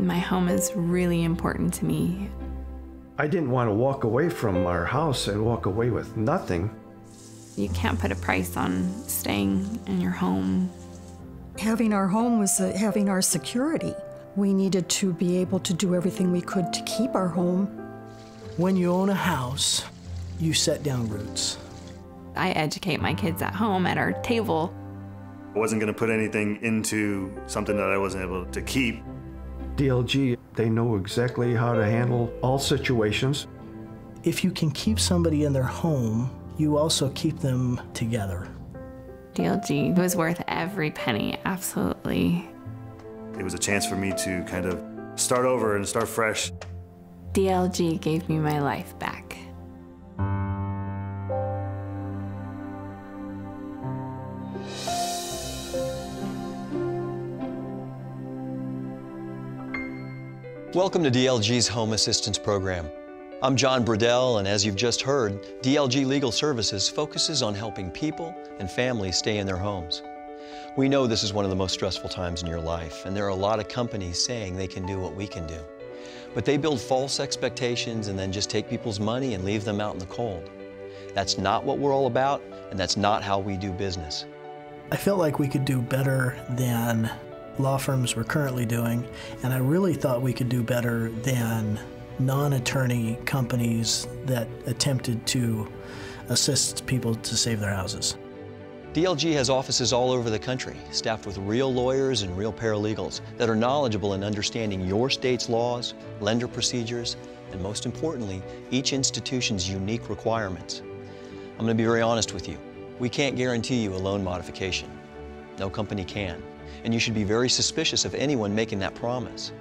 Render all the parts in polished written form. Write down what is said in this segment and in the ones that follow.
My home is really important to me. I didn't want to walk away from our house and walk away with nothing. You can't put a price on staying in your home. Having our home was having our security. We needed to be able to do everything we could to keep our home. When you own a house, you set down roots. I educate my kids at home at our table. I wasn't going to put anything into something that I wasn't able to keep. DLG, they know exactly how to handle all situations. If you can keep somebody in their home, you also keep them together. DLG was worth every penny, absolutely. It was a chance for me to kind of start over and start fresh. DLG gave me my life back. Welcome to DLG's Home Assistance Program. I'm John Burdell, and as you've just heard, DLG Legal Services focuses on helping people and families stay in their homes. We know this is one of the most stressful times in your life, and there are a lot of companies saying they can do what we can do. But they build false expectations and then just take people's money and leave them out in the cold. That's not what we're all about, and that's not how we do business. I felt like we could do better than law firms were currently doing, and I really thought we could do better than non-attorney companies that attempted to assist people to save their houses. DLG has offices all over the country, staffed with real lawyers and real paralegals that are knowledgeable in understanding your state's laws, lender procedures, and most importantly, each institution's unique requirements. I'm going to be very honest with you. We can't guarantee you a loan modification. No company can. And you should be very suspicious of anyone making that promise.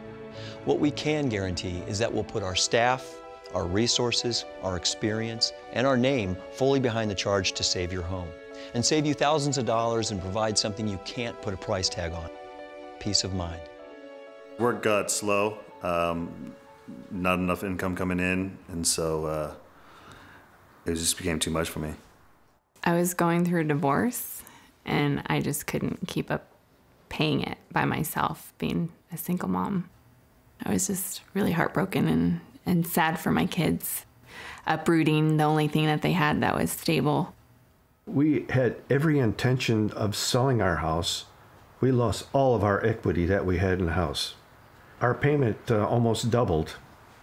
What we can guarantee is that we'll put our staff, our resources, our experience, and our name fully behind the charge to save your home and save you thousands of dollars and provide something you can't put a price tag on: peace of mind. Work got slow, not enough income coming in, and so it just became too much for me. I was going through a divorce, and I just couldn't keep up paying it by myself, being a single mom. I was just really heartbroken and sad for my kids, uprooting the only thing that they had that was stable. We had every intention of selling our house. We lost all of our equity that we had in the house. Our payment almost doubled,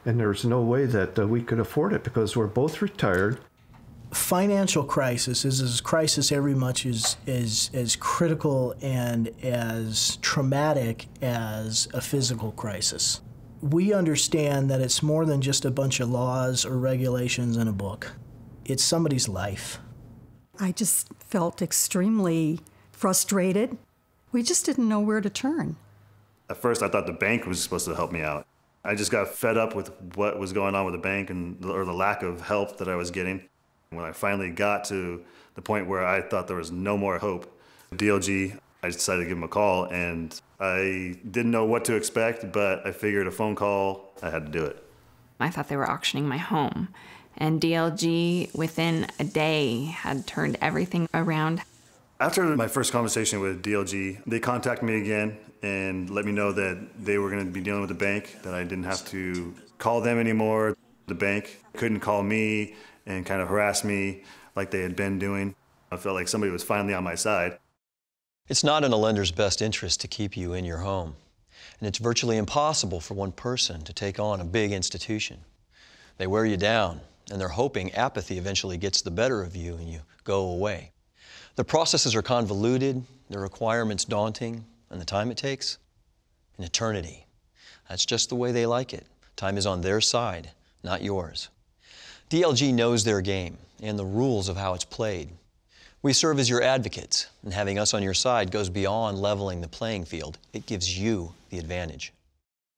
and there's no way that we could afford it because we're both retired. Financial crisis is as crisis every much as critical and as traumatic as a physical crisis. We understand that it's more than just a bunch of laws or regulations in a book. It's somebody's life. I just felt extremely frustrated. We just didn't know where to turn. At first, I thought the bank was supposed to help me out. I just got fed up with what was going on with the bank or the lack of help that I was getting. When I finally got to the point where I thought there was no more hope, DLG, I decided to give them a call, and I didn't know what to expect, but I figured a phone call, I had to do it. I thought they were auctioning my home, and DLG, within a day, had turned everything around. After my first conversation with DLG, they contacted me again and let me know that they were going to be dealing with the bank, that I didn't have to call them anymore. The bank couldn't call me and kind of harass me like they had been doing. I felt like somebody was finally on my side. It's not in a lender's best interest to keep you in your home, and it's virtually impossible for one person to take on a big institution. They wear you down, and they're hoping apathy eventually gets the better of you and you go away. The processes are convoluted, the requirements daunting, and the time it takes? An eternity. That's just the way they like it. Time is on their side, not yours. DLG knows their game and the rules of how it's played. We serve as your advocates, and having us on your side goes beyond leveling the playing field. It gives you the advantage.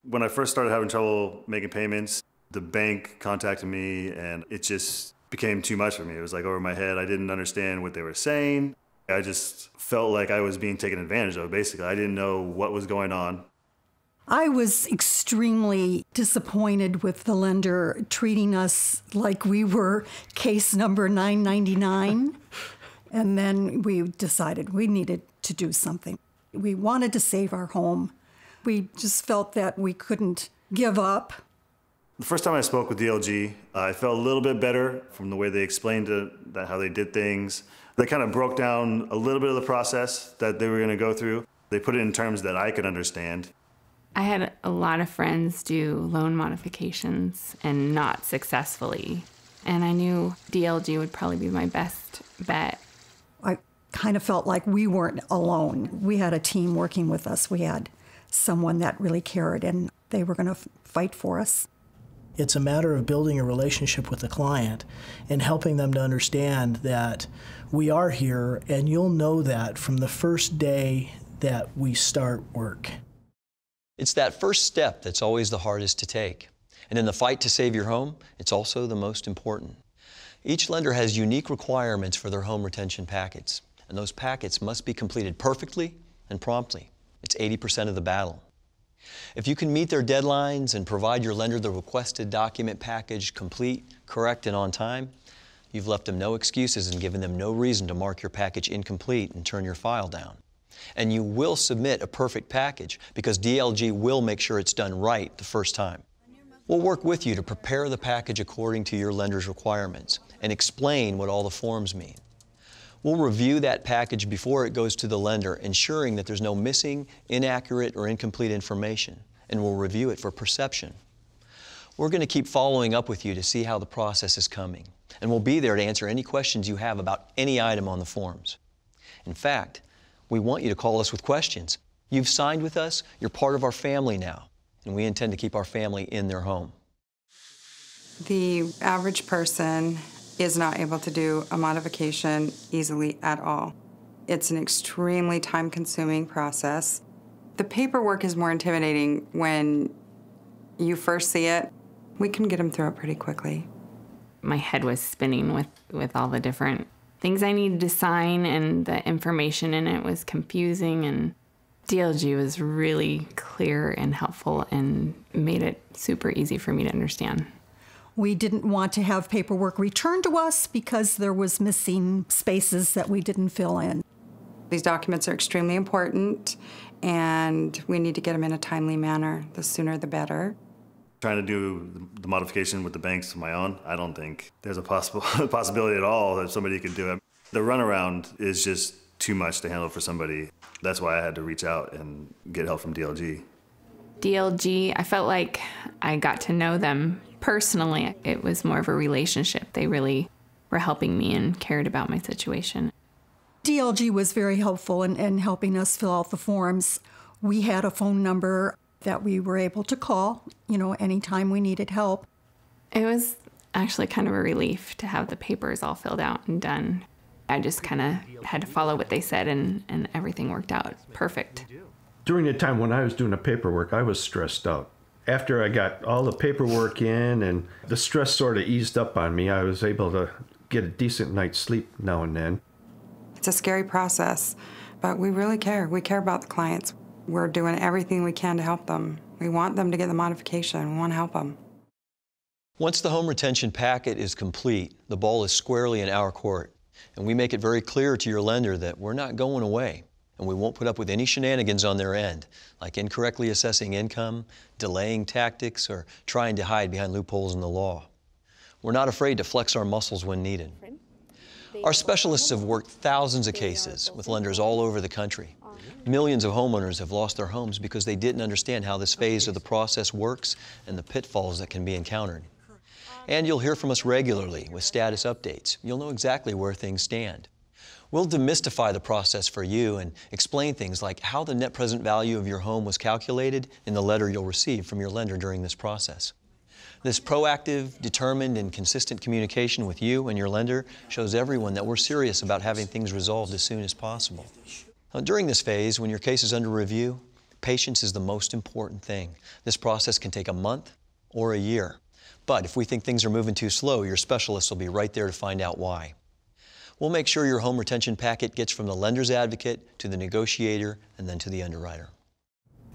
When I first started having trouble making payments, the bank contacted me, and it just became too much for me. It was like over my head. I didn't understand what they were saying. I just felt like I was being taken advantage of, basically. I didn't know what was going on. I was extremely disappointed with the lender treating us like we were case number 999. And then we decided we needed to do something. We wanted to save our home. We just felt that we couldn't give up. The first time I spoke with DLG, I felt a little bit better from the way they explained how they did things. They kind of broke down a little bit of the process that they were going to go through. They put it in terms that I could understand. I had a lot of friends do loan modifications and not successfully. And I knew DLG would probably be my best bet. I kind of felt like we weren't alone. We had a team working with us. We had someone that really cared, and they were going to fight for us. It's a matter of building a relationship with the client and helping them to understand that we are here, and you'll know that from the first day that we start work. It's that first step that's always the hardest to take. And in the fight to save your home, it's also the most important. Each lender has unique requirements for their home retention packets, and those packets must be completed perfectly and promptly. It's 80% of the battle. If you can meet their deadlines and provide your lender the requested document package complete, correct, and on time, you've left them no excuses and given them no reason to mark your package incomplete and turn your file down. And you will submit a perfect package because DLG will make sure it's done right the first time. We'll work with you to prepare the package according to your lender's requirements and explain what all the forms mean. We'll review that package before it goes to the lender, ensuring that there's no missing, inaccurate, or incomplete information, and we'll review it for perception. We're going to keep following up with you to see how the process is coming, and we'll be there to answer any questions you have about any item on the forms. In fact, we want you to call us with questions. You've signed with us, you're part of our family now, and we intend to keep our family in their home. The average person is not able to do a modification easily at all. It's an extremely time-consuming process. The paperwork is more intimidating when you first see it. We can get them through it pretty quickly. My head was spinning with all the different things I needed to sign, and the information in it was confusing, and DLG was really clear and helpful and made it super easy for me to understand. We didn't want to have paperwork returned to us because there was missing spaces that we didn't fill in. These documents are extremely important, and we need to get them in a timely manner. The sooner the better. Trying to do the modification with the banks on my own, I don't think there's a possibility at all that somebody could do it. The runaround is just too much to handle for somebody. That's why I had to reach out and get help from DLG. DLG, I felt like I got to know them personally. It was more of a relationship. They really were helping me and cared about my situation. DLG was very helpful in helping us fill out the forms. We had a phone number that we were able to call, anytime we needed help. It was actually kind of a relief to have the papers all filled out and done. I just kind of had to follow what they said, and everything worked out perfect. During the time when I was doing the paperwork, I was stressed out. After I got all the paperwork in and the stress sort of eased up on me, I was able to get a decent night's sleep now and then. It's a scary process, but we really care. We care about the clients. We're doing everything we can to help them. We want them to get the modification. We want to help them. Once the home retention packet is complete, the ball is squarely in our court. And we make it very clear to your lender that we're not going away, and we won't put up with any shenanigans on their end, like incorrectly assessing income, delaying tactics, or trying to hide behind loopholes in the law. We're not afraid to flex our muscles when needed. Our specialists have worked thousands of cases with lenders all over the country. Millions of homeowners have lost their homes because they didn't understand how this phase of the process works and the pitfalls that can be encountered. And you'll hear from us regularly with status updates. You'll know exactly where things stand. We'll demystify the process for you and explain things like how the net present value of your home was calculated in the letter you'll receive from your lender during this process. This proactive, determined, and consistent communication with you and your lender shows everyone that we're serious about having things resolved as soon as possible. Now, during this phase, when your case is under review, patience is the most important thing. This process can take a month or a year. But if we think things are moving too slow, your specialists will be right there to find out why. We'll make sure your home retention packet gets from the lender's advocate to the negotiator and then to the underwriter.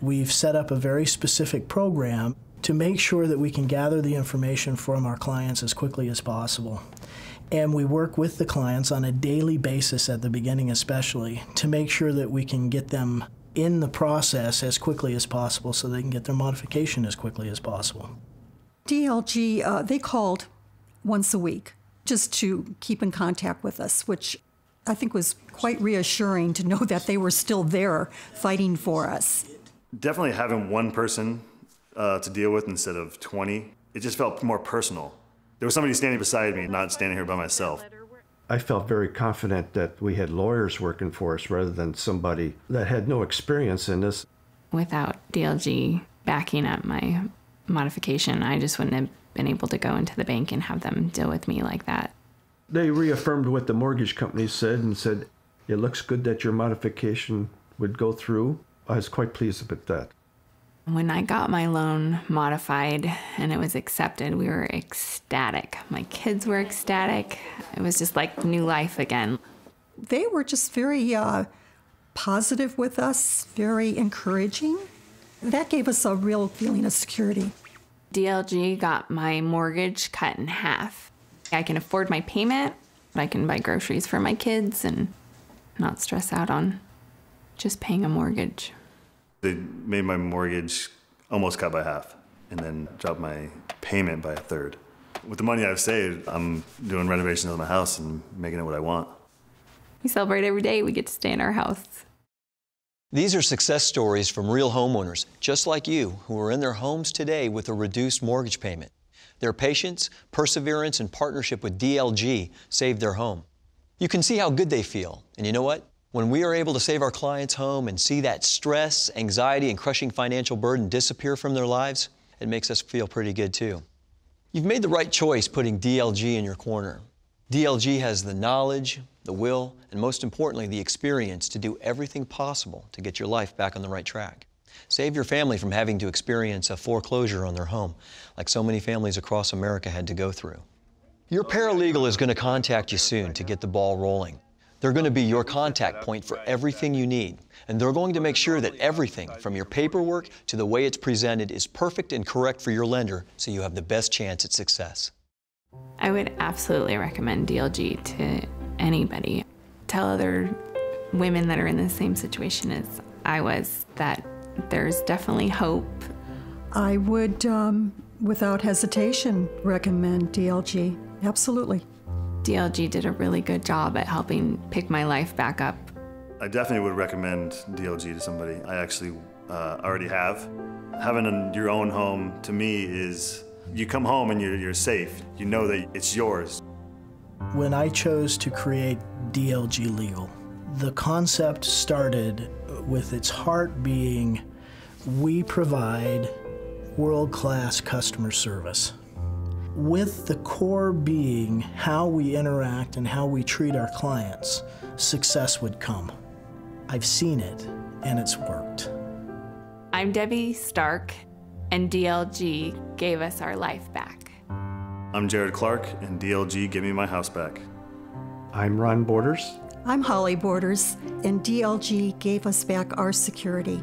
We've set up a very specific program to make sure that we can gather the information from our clients as quickly as possible. And we work with the clients on a daily basis at the beginning especially to make sure that we can get them in the process as quickly as possible so they can get their modification as quickly as possible. DLG, they called once a week just to keep in contact with us, which I think was quite reassuring to know that they were still there fighting for us. Definitely having one person to deal with instead of 20, it just felt more personal. There was somebody standing beside me, not standing here by myself. I felt very confident that we had lawyers working for us rather than somebody that had no experience in this. Without DLG backing up my modification, I just wouldn't have been able to go into the bank and have them deal with me like that. They reaffirmed what the mortgage company said and said, it looks good that your modification would go through. I was quite pleased with that. When I got my loan modified and it was accepted, we were ecstatic. My kids were ecstatic. It was just like new life again. They were just very positive with us, very encouraging. That gave us a real feeling of security. DLG got my mortgage cut in half. I can afford my payment, I can buy groceries for my kids and not stress out on just paying a mortgage. They made my mortgage almost cut by half and then dropped my payment by a third. With the money I've saved, I'm doing renovations on my house and making it what I want. We celebrate every day we get to stay in our house. These are success stories from real homeowners, just like you, who are in their homes today with a reduced mortgage payment. Their patience, perseverance, and partnership with DLG saved their home. You can see how good they feel, and you know what? When we are able to save our clients' home and see that stress, anxiety, and crushing financial burden disappear from their lives, it makes us feel pretty good too. You've made the right choice putting DLG in your corner. DLG has the knowledge, the will, and most importantly, the experience to do everything possible to get your life back on the right track. Save your family from having to experience a foreclosure on their home, like so many families across America had to go through. Your paralegal is going to contact you soon to get the ball rolling. They're going to be your contact point for everything you need, and they're going to make sure that everything from your paperwork to the way it's presented is perfect and correct for your lender so you have the best chance at success. I would absolutely recommend DLG to anybody. Tell other women that are in the same situation as I was that there's definitely hope. I would, without hesitation, recommend DLG. Absolutely. DLG did a really good job at helping pick my life back up. I definitely would recommend DLG to somebody. I actually already have. Having your own home, to me, is you come home and you're safe. You know that it's yours. When I chose to create DLG Legal, the concept started with its heart being, we provide world-class customer service. With the core being how we interact and how we treat our clients, success would come. I've seen it, and it's worked. I'm Debbie Stark, and DLG gave us our life back. I'm Jared Clark, and DLG gave me my house back. I'm Ron Borders. I'm Holly Borders, and DLG gave us back our security.